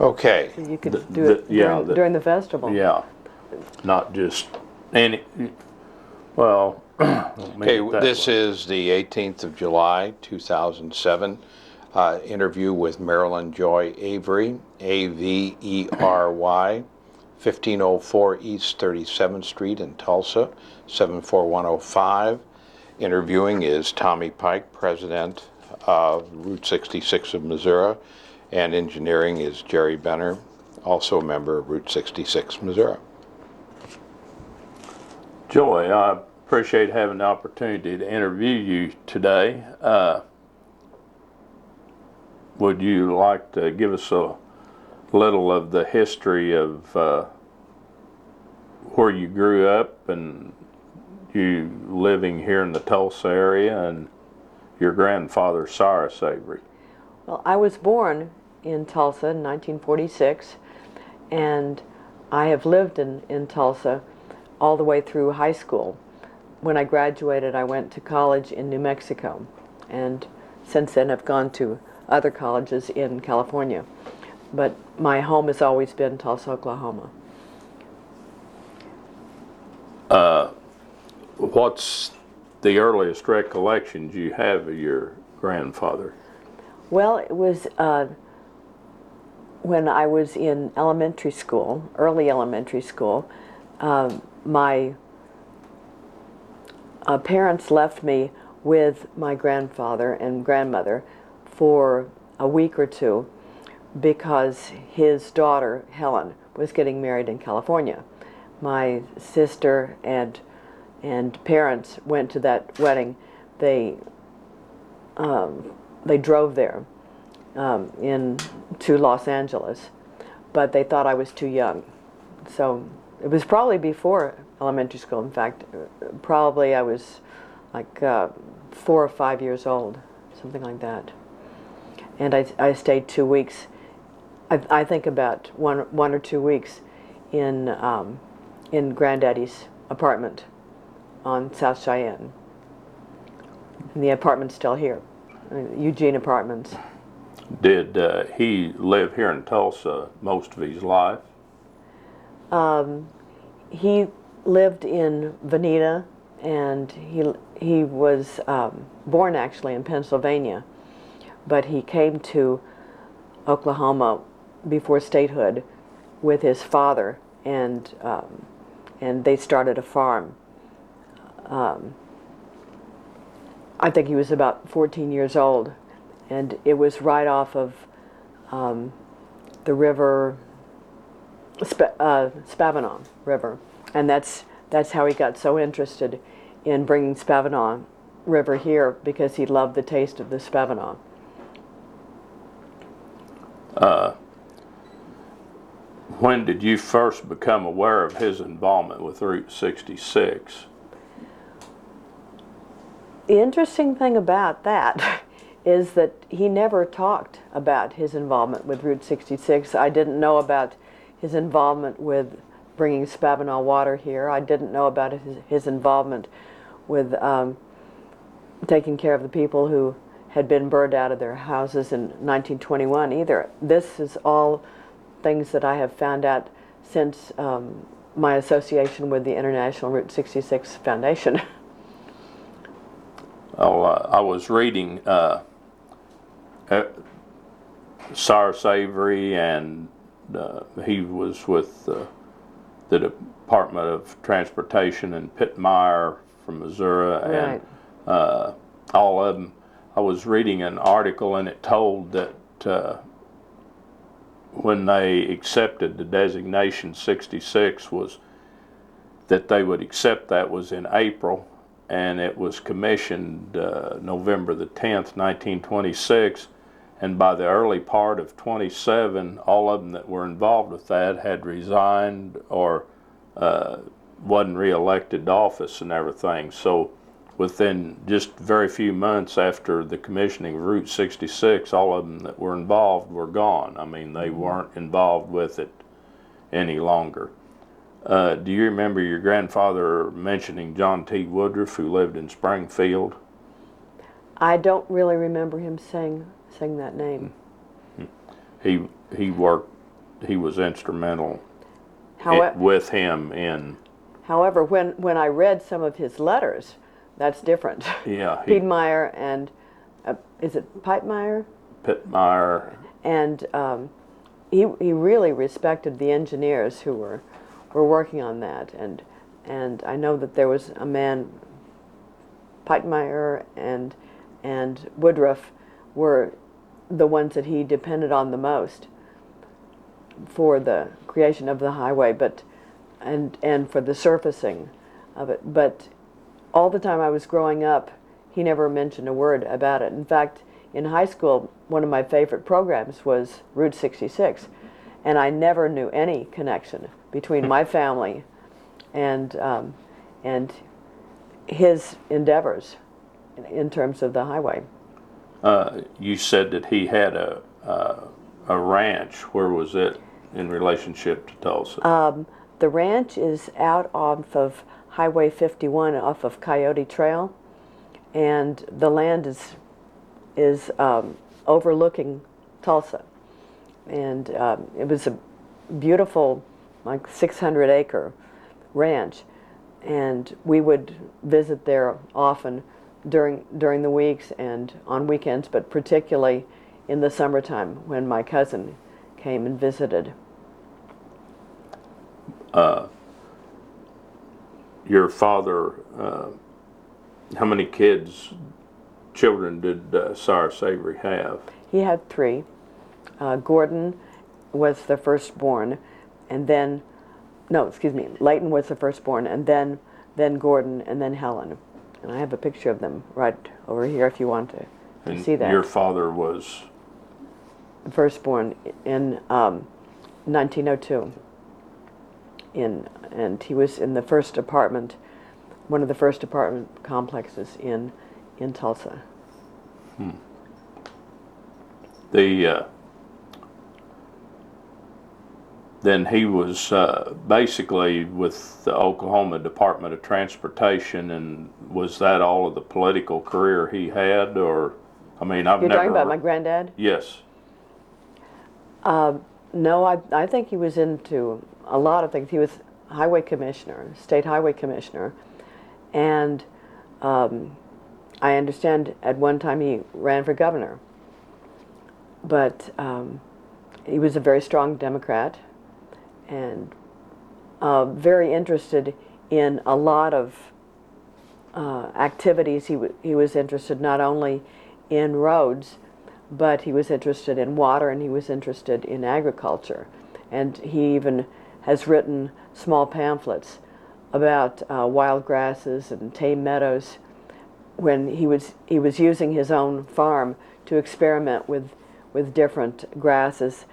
Okay. So you could do it during the festival. Yeah, not just any, well, Okay, this is the 18th of July, 2007. Interview with Marilyn Joy Avery, Avery, 1504 East 37th Street in Tulsa, 74105. Interviewing is Tommy Pike, president of Route 66 of Missouri, and engineering is Jerry Benner, also a member of Route 66 Missouri. Joy, I appreciate having the opportunity to interview you today. Would you like to give us a little of the history of where you grew up and you living here in the Tulsa area and your grandfather, Cyrus Avery? Well, I was born in Tulsa in 1946, and I have lived in Tulsa all the way through high school. When I graduated, I went to college in New Mexico, and since then I've gone to other colleges in California. But my home has always been Tulsa, Oklahoma. What's the earliest recollections you have of your grandfather? Well, it was when I was in elementary school, early elementary school. My parents left me with my grandfather and grandmother for a week or two because his daughter, Helen, was getting married in California. My sister and parents went to that wedding. They drove there to Los Angeles, but they thought I was too young. So it was probably before elementary school. In fact, probably I was like 4 or 5 years old, something like that. And I stayed 2 weeks. I think about one or 2 weeks in Granddaddy's apartment on South Cheyenne. And the apartment's still here, Eugene Apartments. Did he live here in Tulsa most of his life? He lived in Veneta, and he was born actually in Pennsylvania, but he came to Oklahoma before statehood with his father, and they started a farm. I think he was about 14 years old, and it was right off of the river, Spavinaw River, and that's how he got so interested in bringing Spavinaw River here, because he loved the taste of the Spavinaw. When did you first become aware of his involvement with Route 66? The interesting thing about that is that he never talked about his involvement with Route 66. I didn't know about his involvement with bringing Spavinaw water here. I didn't know about his involvement with taking care of the people who had been burned out of their houses in 1921 either. This is all things that I have found out since my association with the International Route 66 Foundation. I was reading Cyrus Avery, and he was with the Department of Transportation in Pittmeyer from Missouri, and Right. all of them. I was reading an article, and it told that when they accepted the designation 66 was that they would accept that was in April, and it was commissioned November the 10th, 1926, and by the early part of 27, all of them that were involved with that had resigned or wasn't re-elected to office and everything. So within just very few months after the commissioning of Route 66, all of them that were involved were gone. I mean, they weren't involved with it any longer. Do you remember your grandfather mentioning John T. Woodruff, who lived in Springfield? I don't really remember him saying that name. He worked he was instrumental However, with him in. however, when I read some of his letters, that's different. Yeah, Piedmeyer and is it Pipemeyer? Pittmeyer. And he really respected the engineers who were working on that, and I know that there was a man, Pipemeyer and Woodruff were the ones that he depended on the most for the creation of the highway, and for the surfacing of it. But all the time I was growing up, he never mentioned a word about it. In fact, in high school, one of my favorite programs was Route 66, and I never knew any connection between my family and his endeavors in terms of the highway. You said that he had a ranch. Where was it in relationship to Tulsa? The ranch is out off of Highway 51, off of Coyote Trail, and the land is overlooking Tulsa, and it was a beautiful, like 600-acre ranch, and we would visit there often during the weeks and on weekends, but particularly in the summertime when my cousin came and visited. Your father, how many children did Cyrus Avery have? He had three. Gordon was the firstborn, and then, no, excuse me, Leighton was the firstborn, and then Gordon, and then Helen. And I have a picture of them right over here if you want to see that. Your father was? The firstborn in 1902. And he was in the first apartment, one of the first apartment complexes in Tulsa. Then he was basically with the Oklahoma Department of Transportation, and was that all of the political career he had, or, I mean, I've You're never... talking about my granddad? Yes. No, I think he was into a lot of things. He was highway commissioner, state highway commissioner, and I understand at one time he ran for governor. But he was a very strong Democrat and very interested in a lot of activities. He was interested not only in roads, but he was interested in water, and he was interested in agriculture. And he even has written small pamphlets about wild grasses and tame meadows when he was using his own farm to experiment with different grasses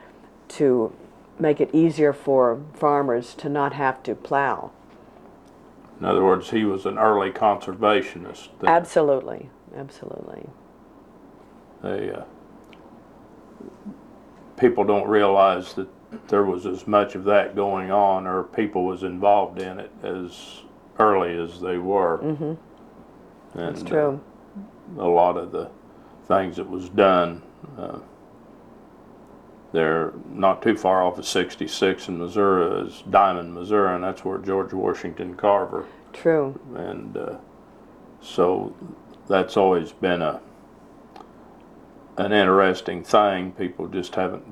to make it easier for farmers to not have to plow. In other words, he was an early conservationist. Absolutely, absolutely. People don't realize that there was as much of that going on, or people was involved in it as early as they were. Mm-hmm. And, that's true. A lot of the things that was done, they're not too far off of 66 in Missouri, is Diamond, Missouri, and that's where George Washington Carver. True. And so that's always been an interesting thing. People just haven't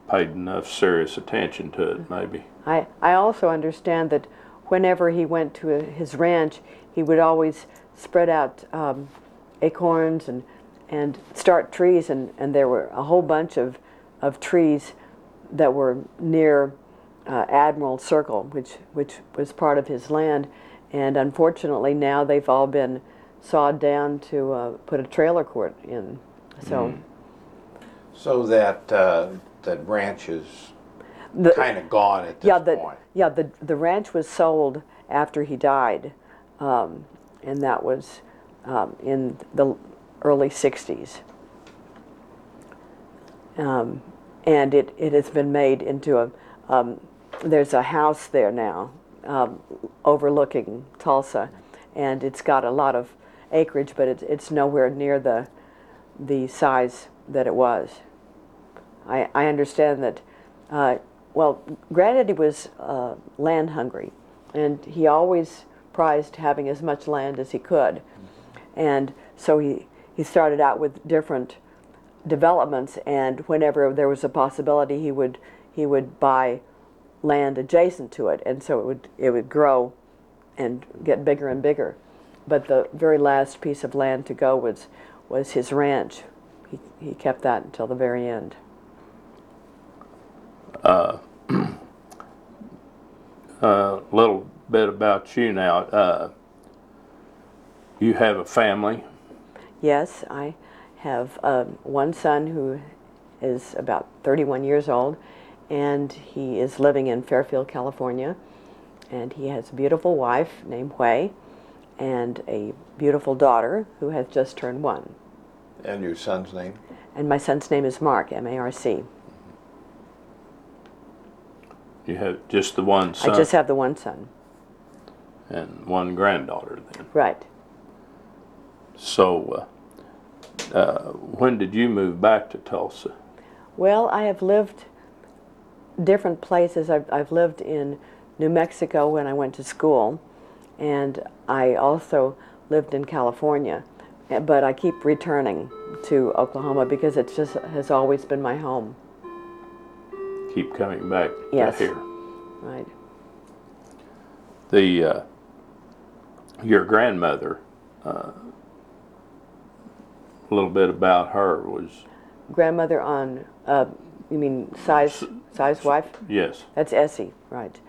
paid enough serious attention to it, maybe. I also understand that whenever he went to his ranch, he would always spread out acorns and start trees, and there were a whole bunch of trees that were near Admiral Circle, which was part of his land, and unfortunately now they've all been sawed down to put a trailer court in. So, So that ranch is kind of gone at this point. Yeah, the ranch was sold after he died, and that was in the early 60s. And it has been made into there's a house there now overlooking Tulsa, and it's got a lot of acreage, but it's nowhere near the size that it was. I understand that well, Granddaddy was land hungry, and he always prized having as much land as he could. And so he started out with different developments, and whenever there was a possibility, he would buy land adjacent to it, and so it would grow and get bigger and bigger. But the very last piece of land to go was his ranch. He kept that until the very end. A little bit about you now. You have a family. Yes, I have one son who is about 31 years old, and he is living in Fairfield, California. And he has a beautiful wife named Hui, and a beautiful daughter who has just turned 1. And your son's name? And my son's name is Mark, M-A-R-C. You have just the one son? I just have the one son. And one granddaughter then. Right. So, when did you move back to Tulsa? Well, I have lived different places. I've lived in New Mexico when I went to school, and I also lived in California. But I keep returning to Oklahoma because it just has always been my home. Keep coming back Yes. to here. Right. Your grandmother, a little bit about her was... Grandmother on, you mean Cy's wife? Yes. That's Essie, right.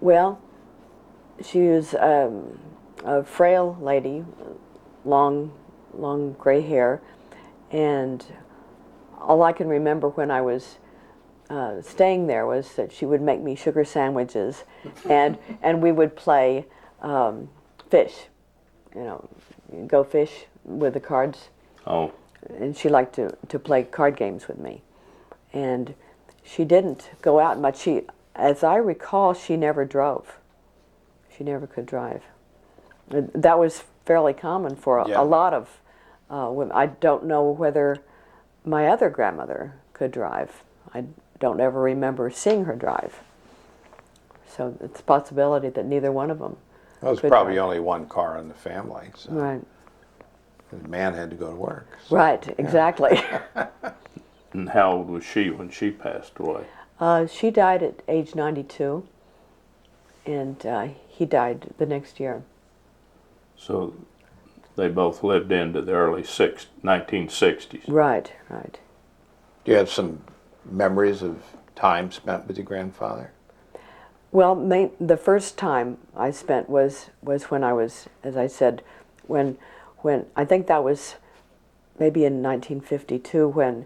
Well, she was a frail lady, long gray hair, and all I can remember when I was staying there was that she would make me sugar sandwiches, and we would play fish. You know, go fish with the cards. Oh. And she liked to play card games with me. And she didn't go out much. As I recall, she never drove. She never could drive. That was fairly common for a lot of women. I don't know whether my other grandmother could drive. I don't ever remember seeing her drive. So it's a possibility that neither one of them Well, there's could probably drive. only one car in the family, so Right. the man had to go to work. So. Right, exactly. And how old was she when she passed away? She died at age 92, and he died the next year. So they both lived into the early 1960s. Right, right. Do you have some memories of time spent with your grandfather? Well, the first time I spent was when I was, as I said, when I think that was maybe in 1952 when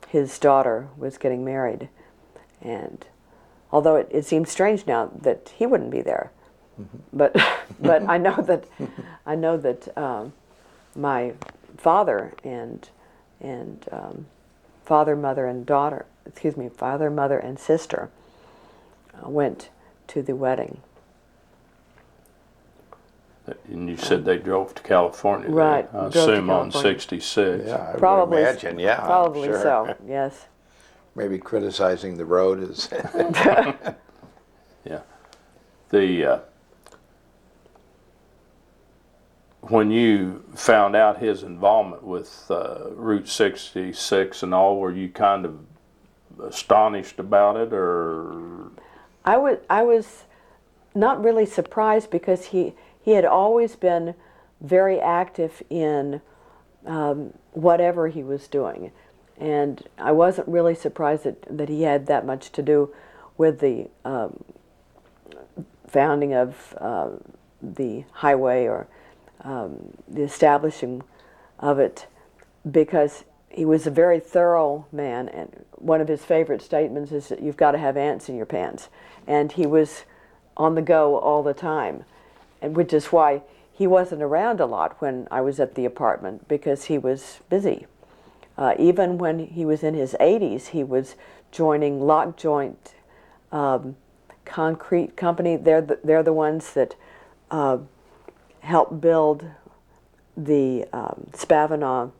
his daughter was getting married, and although it seems strange now that he wouldn't be there, but I know that my father and father, mother, and daughter, father, mother, and sister went to the wedding. And you said they drove to California. Right, I drove to assume on California. 66. Yeah, I Probably, would imagine, yeah. I'm probably sure. so. Yes. Maybe criticizing the road is... Yeah. When you found out his involvement with Route 66 and all, were you kind of astonished about it, or? I was not really surprised because he had always been very active in whatever he was doing, and I wasn't really surprised that he had that much to do with the founding of the highway or the establishing of it, because he was a very thorough man, and one of his favorite statements is that you've got to have ants in your pants, and he was on the go all the time, and which is why he wasn't around a lot when I was at the apartment, because he was busy. Even when he was in his 80s, he was joining Lock Joint Concrete Company. They're the ones that helped build the Spavinaw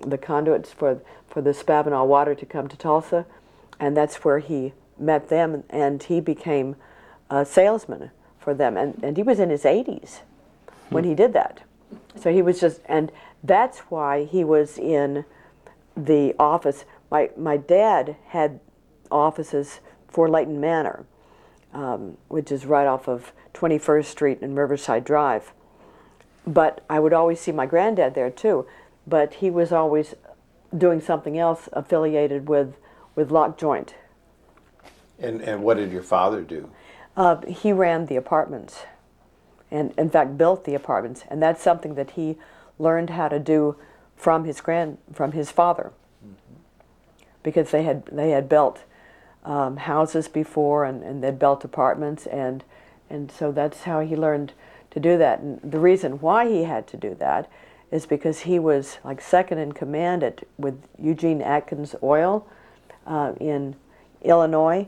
the conduits for the Spavinaw water to come to Tulsa, and that's where he met them, and he became a salesman for them, and he was in his 80s when he did that. So he was just, and that's why he was in the office. My dad had offices for Layton Manor, which is right off of 21st Street and Riverside Drive. But I would always see my granddad there too, but he was always doing something else affiliated with Lock Joint. And what did your father do? He ran the apartments, and in fact built the apartments, and that's something that he learned how to do from his father, because they had built houses before, and they'd built apartments, and so that's how he learned to do that. And the reason why he had to do that is because he was like second in command with Eugene Atkins Oil in Illinois,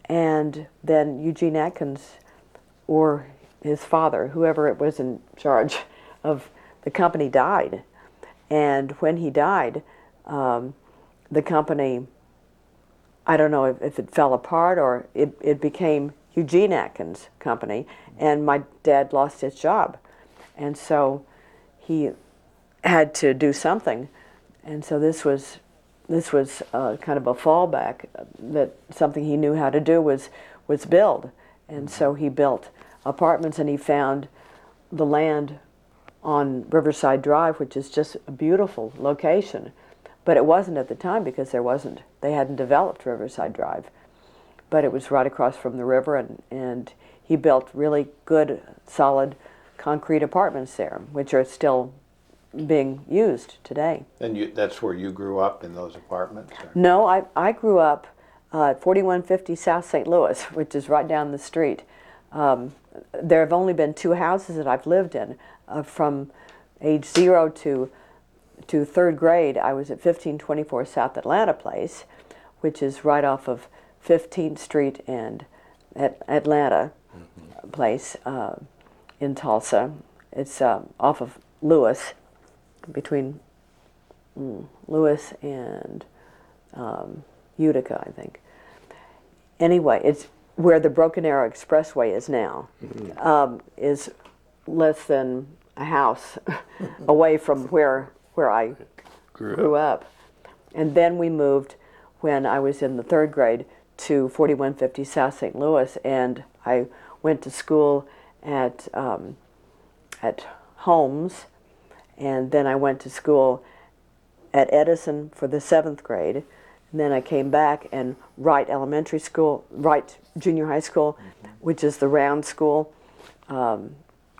and then Eugene Atkins, or his father, whoever it was in charge of the company, died. And when he died, the company, I don't know if it fell apart or it became Eugene Atkins Company, and my dad lost his job. And so he had to do something, and so this was kind of a fallback, that something he knew how to do was build. And so he built apartments, and he found the land on Riverside Drive, which is just a beautiful location. But it wasn't at the time, because they hadn't developed Riverside Drive. But it was right across from the river, and he built really good, solid concrete apartments there, which are still being used today. And that's where you grew up, in those apartments? Or? No, I grew up at 4150 South St. Louis, which is right down the street. There have only been 2 houses that I've lived in. From age 0 to 3rd grade, I was at 1524 South Atlanta Place, which is right off of 15th Street and Atlanta Place in Tulsa. It's off of Lewis, between Lewis and Utica, I think. Anyway, it's where the Broken Arrow Expressway is now, is less than a house away from where I grew up. And then we moved, when I was in the 3rd grade, to 4150 South St. Louis, and I went to school at Holmes, and then I went to school at Edison for the 7th grade, and then I came back, and Wright Elementary School, Wright Junior High School, which is the round school,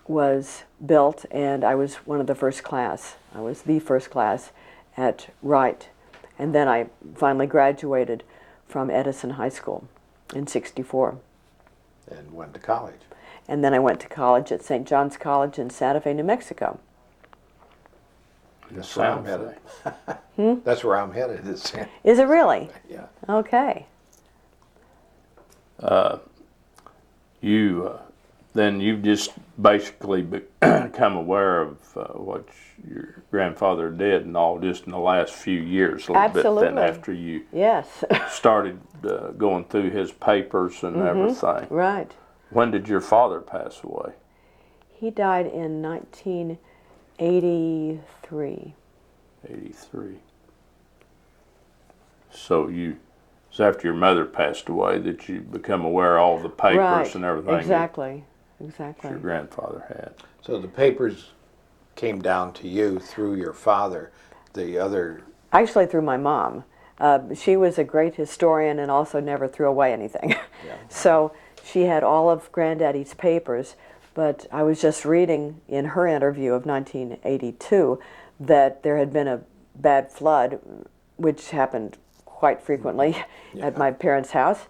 was built, and I was one of the first class. I was the first class at Wright, and then I finally graduated from Edison High School in '64. And went to college. And then I went to college at St. John's College in Santa Fe, New Mexico. That's where I'm headed. That's where I'm headed. Is it really? Yeah. Okay. Then you've just basically become aware of what your grandfather did and all just in the last few years, a little Absolutely. bit then after you Yes. started going through his papers and everything. Right. When did your father pass away? He died in 1983. 83. So it's after your mother passed away that you become aware of all the papers Right. and everything Exactly. that Exactly. your grandfather had. So the papers came down to you through your father. The other... Actually, through my mom. She was a great historian and also never threw away anything. Yeah. So she had all of Granddaddy's papers, but I was just reading in her interview of 1982 that there had been a bad flood, which happened quite frequently at my parents' house,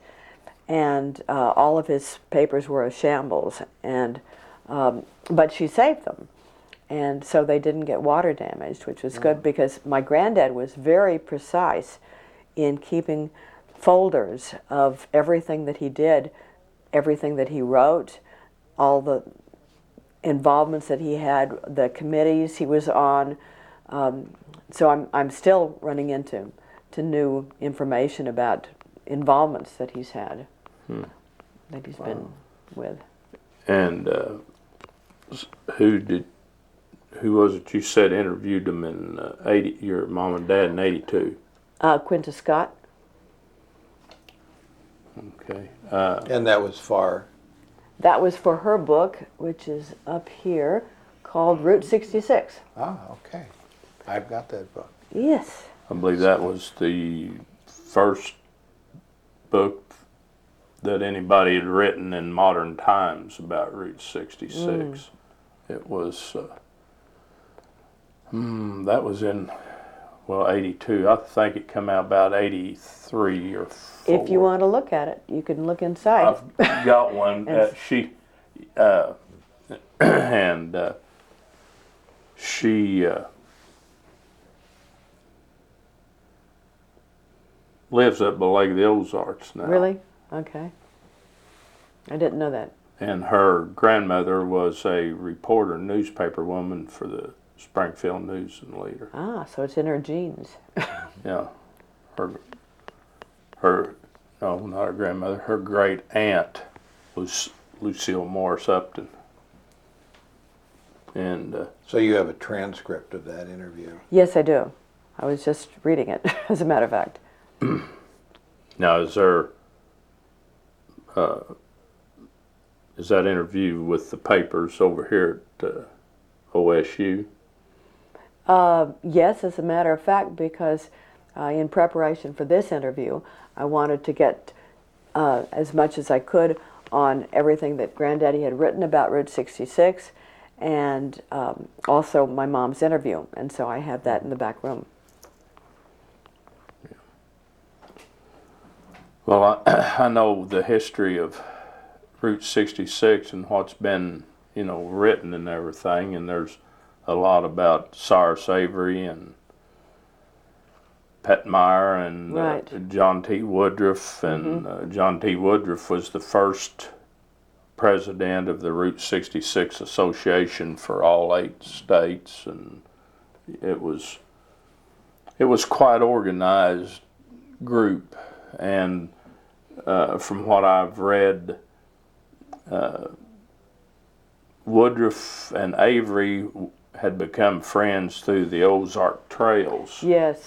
and all of his papers were a shambles, and but she saved them, and so they didn't get water damaged, which was good, because my granddad was very precise in keeping folders of everything that he did, everything that he wrote, all the involvements that he had, the committees he was on, So I'm still running into new information about involvements that he's had, that he's been with. And who was it you said interviewed him in 80, your mom and dad in 82? Quinta Scott. Okay. And that was far. That was for her book, which is up here, called Route 66. Ah, okay. I've got that book. Yes. I believe that was the first book that anybody had written in modern times about Route 66. It was, that was in, well, 82. I think it came out about 83 or 4. If you want to look at it, you can look inside. I've got one. She lives up the Lake of the Ozarks now. Really? Okay. I didn't know that. And her grandmother was a reporter, newspaper woman for the Springfield News and Leader. Ah, so it's in her genes. Yeah. No, not her grandmother. Her great aunt was Lucille Morris Upton. And So you have a transcript of that interview. Yes, I do. I was just reading it, as a matter of fact. now, is that interview with the papers over here at OSU? Yes, as a matter of fact, because in preparation for this interview, I wanted to get as much as I could on everything that Granddaddy had written about Route 66, and also my mom's interview, and so I have that in the back room. Well, I know the history of Route 66 and what's been, written and everything, and there's a lot about Cyrus Avery and Petmeyer and Right. John T. Woodruff, and John T. Woodruff was the first president of the Route 66 Association for all 8 states, and it was quite organized group. And from what I've read, Woodruff and Avery had become friends through the Ozark Trails. Yes.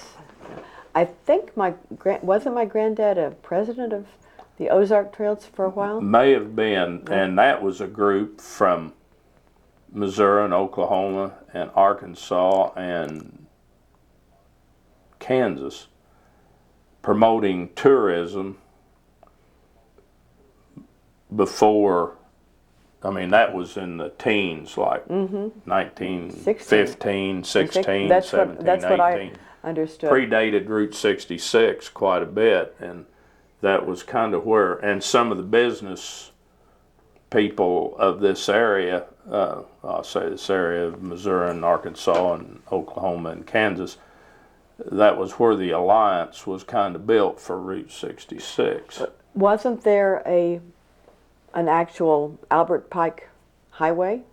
I think wasn't my granddad a president of the Ozark Trails for a while? May have been, and that was a group from Missouri and Oklahoma and Arkansas and Kansas promoting tourism before, that was in the teens, like 1915, 16, That's 17, that's 18. what I understood. Predated Route 66 quite a bit, and that was kind of where, and some of the business people of this area, I'll say this area of Missouri and Arkansas and Oklahoma and Kansas, that was where the alliance was kind of built for Route 66. Wasn't there an actual Albert Pike highway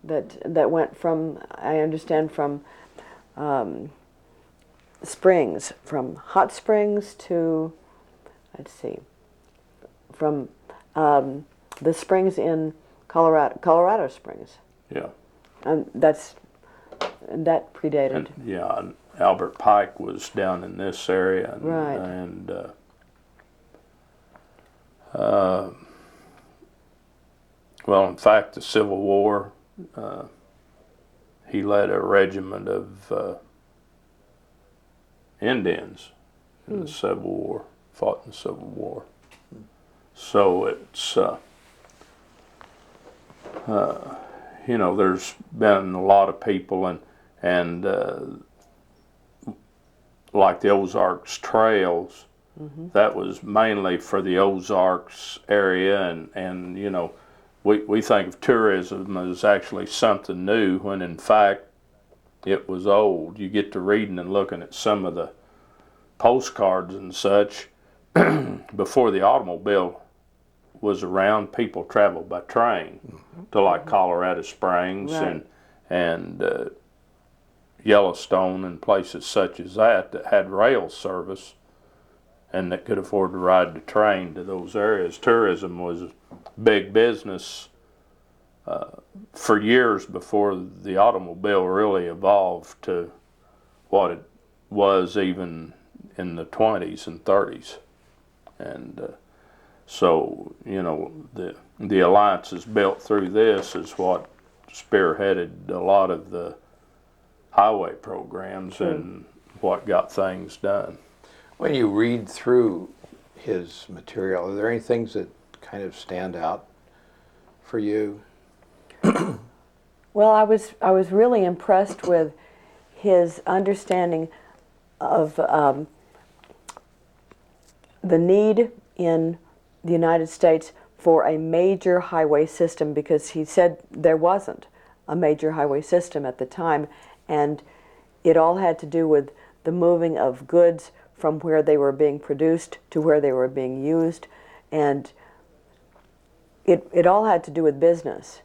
that went from, I understand, from Springs, from Hot Springs to, let's see, from the springs in Colorado Springs. Yeah. And that predated. And, yeah, and Albert Pike was down in this area. And, Right. And well, in fact, the Civil War, he led a regiment of Indians in the Civil War, fought in the Civil War. So it's, there's been a lot of people, and like the Ozarks Trails, that was mainly for the Ozarks area, and we think of tourism as actually something new, when in fact it was old. You get to reading and looking at some of the postcards and such, before the automobile was around, people traveled by train to like Colorado Springs, Right. and Yellowstone and places such as that had rail service and that could afford to ride the train to those areas. Tourism was a big business for years before the automobile really evolved to what it was even in the 20s and 30s. And so, you know, the alliances built through this is what spearheaded a lot of the highway programs and what got things done. When you read through his material, are there any things that kind of stand out for you? Well, I was really impressed with his understanding of the need in the United States for a major highway system, because he said there wasn't a major highway system at the time, and it all had to do with the moving of goods from where they were being produced to where they were being used, and it all had to do with business.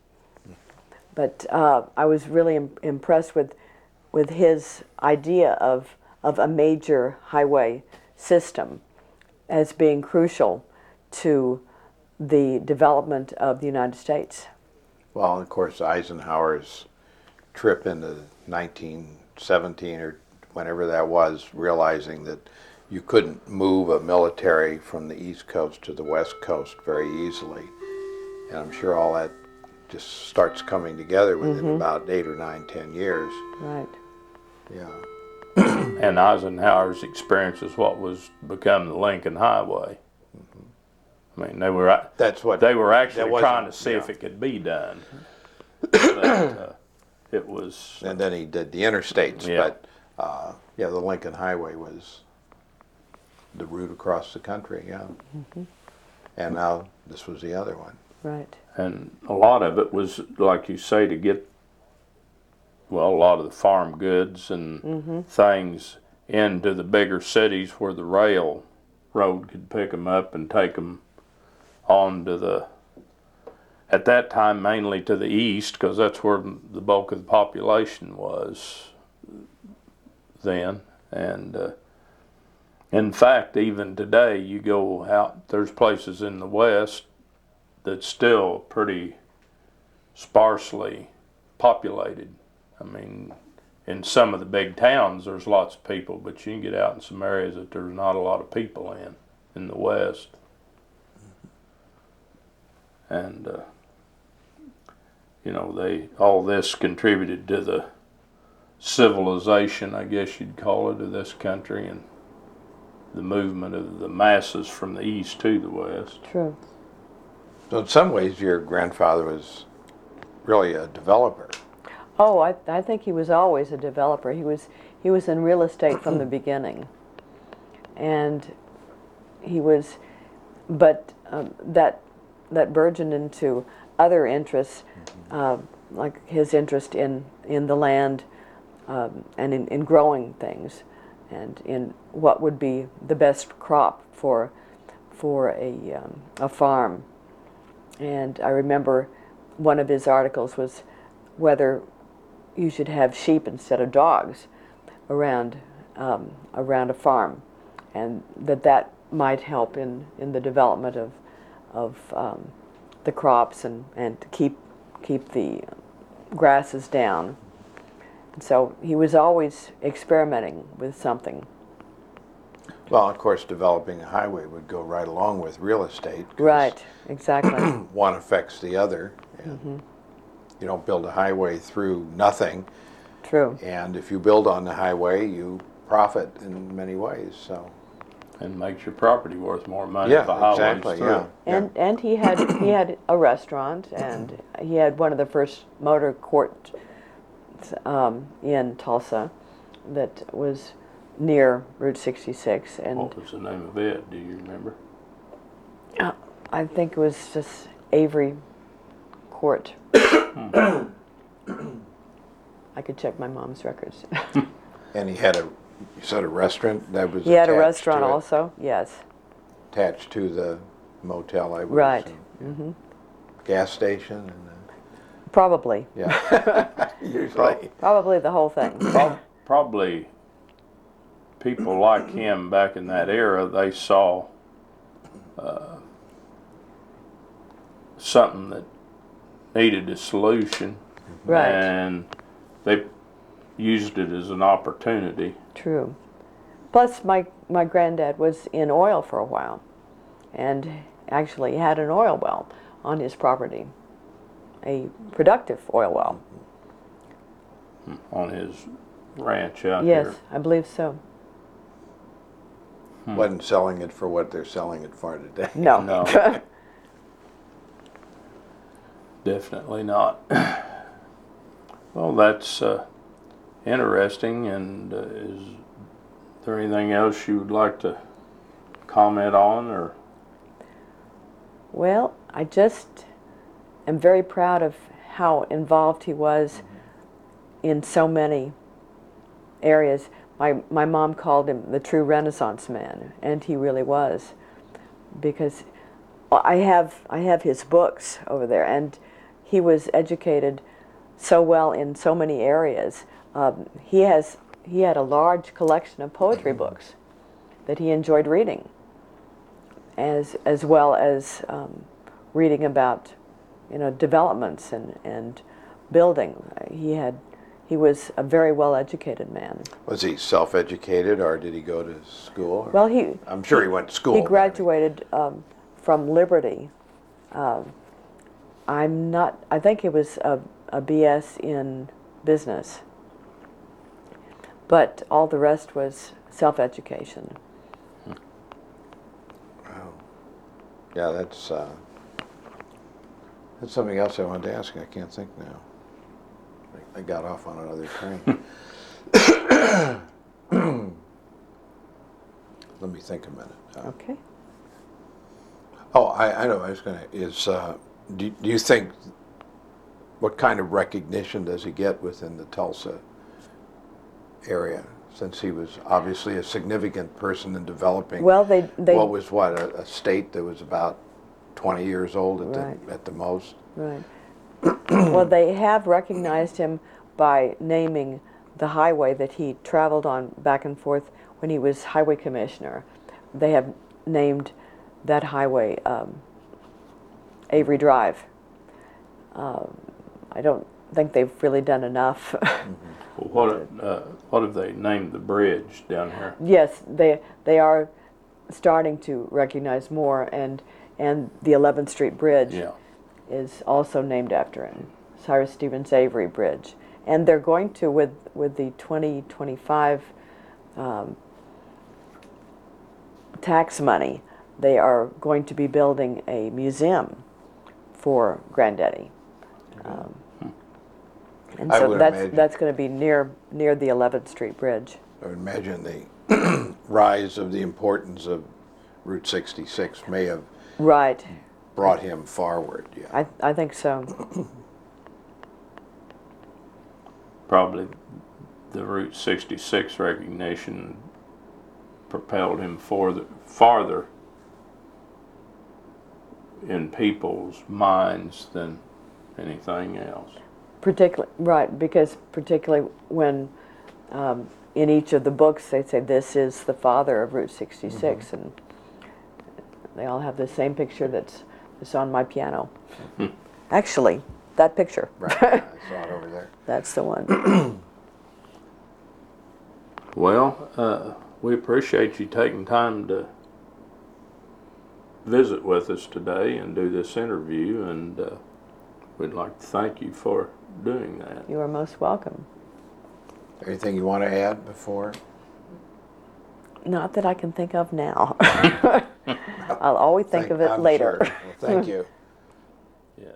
But I was really impressed with his idea of a major highway system as being crucial to the development of the United States. Well, of course, Eisenhower's trip into 1917 or whenever that was, realizing that you couldn't move a military from the East Coast to the West Coast very easily. And I'm sure all that just starts coming together within about 8 or 9, 10 years. Right. Yeah. And Eisenhower's experience is what was become the Lincoln Highway. I mean, they were actually trying to see if it could be done. But, it was. And then he did the interstates, Yeah. but yeah, the Lincoln Highway was the route across the country. Yeah. And now this was the other one. Right. And a lot of it was, like you say, to get, well, a lot of the farm goods and things into the bigger cities where the railroad could pick them up and take them on to the, at that time, mainly to the east, because that's where the bulk of the population was then. And in fact, even today, you go out, there's places in the west that's still pretty sparsely populated. I mean, in some of the big towns, there's lots of people, but you can get out in some areas that there's not a lot of people in the west. And, you know, all this contributed to the civilization, I guess you'd call it, of this country, and the movement of the masses from the east to the west. True. So in some ways, your grandfather was really a developer. Oh, I think he was always a developer. He was in real estate from the beginning, and he was, but that burgeoned into other interests, like his interest in the land, and in growing things, and in what would be the best crop for a farm. And I remember one of his articles was whether you should have sheep instead of dogs around a farm, and that might help in the development of the crops and to keep the grasses down. And so he was always experimenting with something. Well, of course, developing a highway would go right along with real estate. Right, exactly. One affects the other. And you don't build a highway through nothing. True. And if you build on the highway, you profit in many ways. So. And makes your property worth more money Yeah, if the highway's exactly. through. Yeah. And he had a restaurant, and he had one of the first motor courts in Tulsa that was near Route 66. And What was the name of it? Do you remember? I think it was just Avery Court. I could check my mom's records. And he had you said a restaurant that was. He had a attached restaurant to it, also, yes. attached to the motel, I would Right. assume. Gas station and Probably. yeah. Usually. Probably the whole thing. probably people like him back in that era, they saw something that needed a solution, Right. and they used it as an opportunity. True. Plus, my granddad was in oil for a while, and actually had an oil well on his property, a productive oil well. On his ranch out Yes, here. I believe so. Wasn't selling it for what they're selling it for today. No. No. Definitely not. Well, that's interesting. And is there anything else you would like to comment on, or? Well, I just am very proud of how involved he was in so many areas. My mom called him the true Renaissance man, and he really was, because I have his books over there, and he was educated so well in so many areas. He had a large collection of poetry books that he enjoyed reading, as well as reading about, developments and building. He was a very well-educated man. Was he self-educated, or did he go to school? Well, I'm sure he went to school. He but I mean- graduated from Liberty. I think it was a BS in business, but all the rest was self-education. Wow. Yeah, that's something else I wanted to ask. I can't think now. I got off on another train. Let me think a minute. Okay. Oh, I know. I was going to. Do you think, what kind of recognition does he get within the Tulsa area, since he was obviously a significant person in developing? Well, they what was a state that was about 20 years old at Right. the most. Right. Well, they have recognized him by naming the highway that he traveled on back and forth when he was highway commissioner. They have named that highway Avery Drive. I don't think they've really done enough. Well, what have they named the bridge down here? Yes, they are starting to recognize more, and the 11th Street Bridge Yeah. is also named after him, Cyrus Avery Bridge. And they're going to, with the 2025 tax money, they are going to be building a museum for Granddaddy. And I so would that's imagine- that's going to be near the 11th Street Bridge. I would imagine the rise of the importance of Route 66 may have Right. brought him forward. Yeah. I think so. Probably the Route 66 recognition propelled him farther in people's minds than anything else. Right, because particularly when in each of the books they say this is the father of Route 66, and they all have the same picture that's on my piano. Actually, that picture. Right. I saw it over there. That's the one. Well, we appreciate you taking time to visit with us today and do this interview, and we'd like to thank you for doing that. You are most welcome. Anything you want to add before? Not that I can think of now. I'll always think of it I'm later. sure. Well, thank you. Yeah.